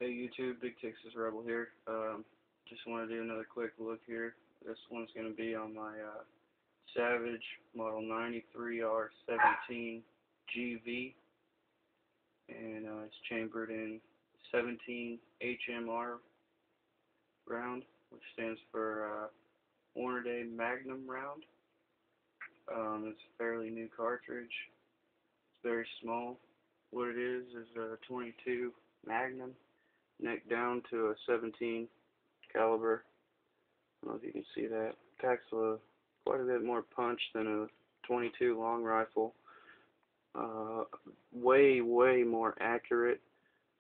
Hey YouTube, Big Texas Rebel here. Just want to do another quick look here. This one's going to be on my Savage Model 93R17 GV, and it's chambered in 17 HMR round, which stands for Hornady Magnum round. It's a fairly new cartridge. It's very small. What it is a 22 Magnum, neck down to a 17 caliber. I don't know if you can see that. Packs quite a bit more punch than a 22 long rifle. Way more accurate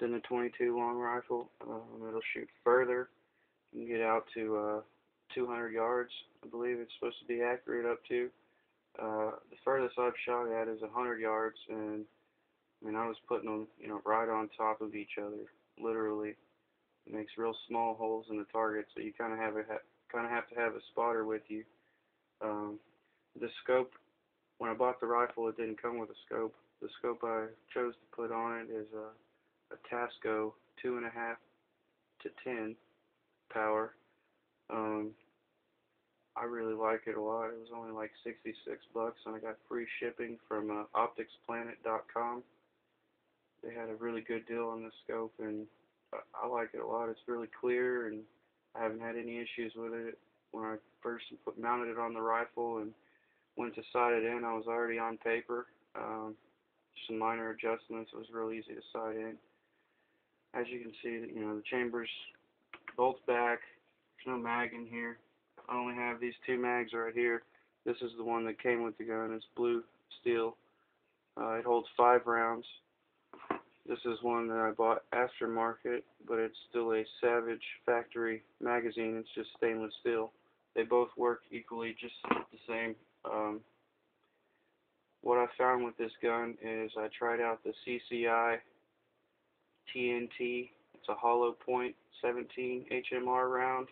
than the 22 long rifle. It'll shoot further. You can get out to 200 yards, I believe it's supposed to be accurate up to. The furthest I've shot at is 100 yards, and I mean, I was putting them, right on top of each other, literally. It makes real small holes in the target, so you kind of have to have a spotter with you. The scope, when I bought the rifle, it didn't come with a scope. The scope I chose to put on it is a Tasco 2.5 to 10 power. I really like it a lot. It was only like $66, and I got free shipping from opticsplanet.com. They had a really good deal on this scope, and I like it a lot. It's really clear, and I haven't had any issues with it. When I first mounted it on the rifle and went to sight it in, I was already on paper. Some minor adjustments. It was real easy to sight in. As you can see, the chambers bolts back. There's no mag in here. I only have these two mags right here. This is the one that came with the gun. It's blue steel. It holds 5 rounds. This is one that I bought aftermarket, but it's still a Savage factory magazine. It's just stainless steel. They both work equally, just the same. What I found with this gun is I tried out the CCI TNT. It's a hollow point 17 HMR round.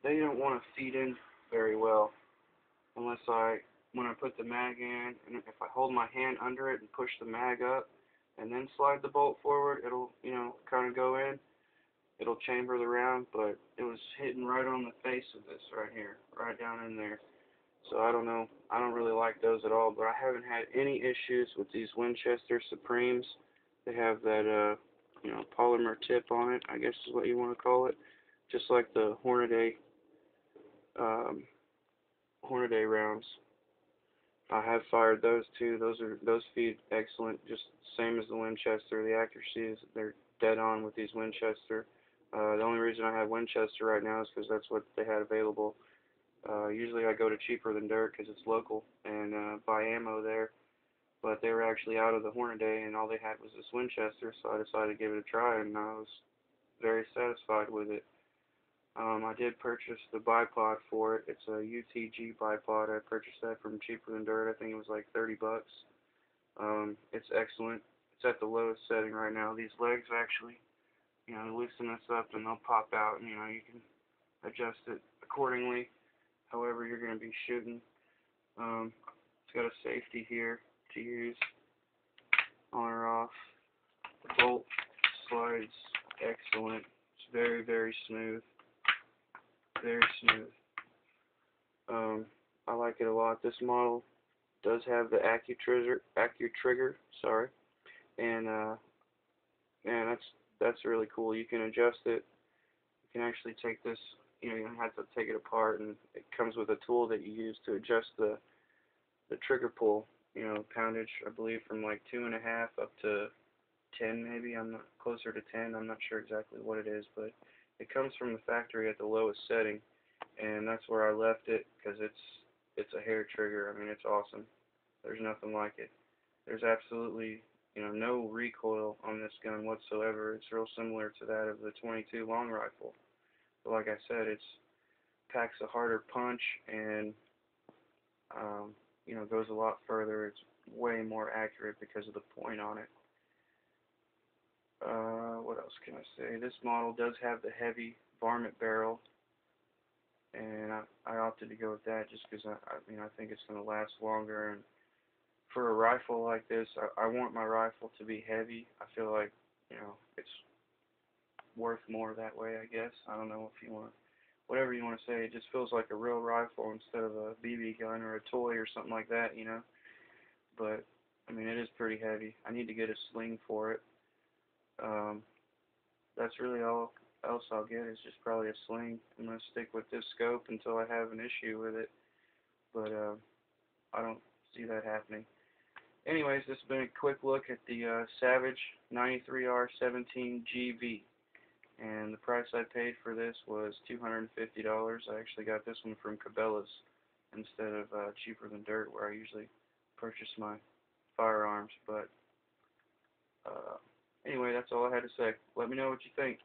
They don't want to feed in very well unless when I put the mag in, and if I hold my hand under it and push the mag up and then slide the bolt forward, it'll, kind of go in. It'll chamber the round, but it was hitting right on the face of this right here, right down in there. So I don't know. I don't really like those at all, but I haven't had any issues with these Winchester Supremes. They have that, polymer tip on it, I guess is what you want to call it. Just like the Hornady rounds. I have fired those too. Those feed excellent, just same as the Winchester. The accuracy is, they're dead on with these Winchester. The only reason I have Winchester right now is because that's what they had available. Usually I go to Cheaper Than Dirt because it's local and buy ammo there. But they were actually out of the Hornady, and all they had was this Winchester, so I decided to give it a try, and I was very satisfied with it. I did purchase the Bipod for it. It's a UTG Bipod. I purchased that from Cheaper Than Dirt. I think it was like $30. It's excellent. It's at the lowest setting right now. These legs actually, loosen this up and they'll pop out, and you can adjust it accordingly, however you're going to be shooting. It's got a safety here to use on or off. The bolt slides excellent. It's very smooth. Very smooth. I like it a lot. This model does have the AccuTrigger, sorry, and that's really cool. You can adjust it. You can actually take this. You don't have to take it apart, and it comes with a tool that you use to adjust the trigger pull. Poundage, I believe, from like 2.5 up to 10, maybe. I'm not closer to 10. I'm not sure exactly what it is, but it comes from the factory at the lowest setting, and that's where I left it because it's a hair trigger. I mean, it's awesome. There's nothing like it. There's absolutely no recoil on this gun whatsoever. It's real similar to that of the 22 long rifle. But like I said, it packs a harder punch and goes a lot further. It's way more accurate because of the point on it. What else can I say? This model does have the heavy varmint barrel, and I opted to go with that just because I think it's going to last longer. And for a rifle like this, I want my rifle to be heavy. I feel like it's worth more that way, I guess. I don't know if you want, whatever you want to say. It just feels like a real rifle instead of a BB gun or a toy or something like that, you know. But I mean, it is pretty heavy. I need to get a sling for it. Um, that's really all else I'll get is just probably a sling. I'm gonna stick with this scope until I have an issue with it, but I don't see that happening. Anyways, this has been a quick look at the Savage 93R17GV, and the price I paid for this was $250. I actually got this one from Cabela's instead of Cheaper Than Dirt, where I usually purchase my firearms. But anyway, that's all I had to say. Let me know what you think.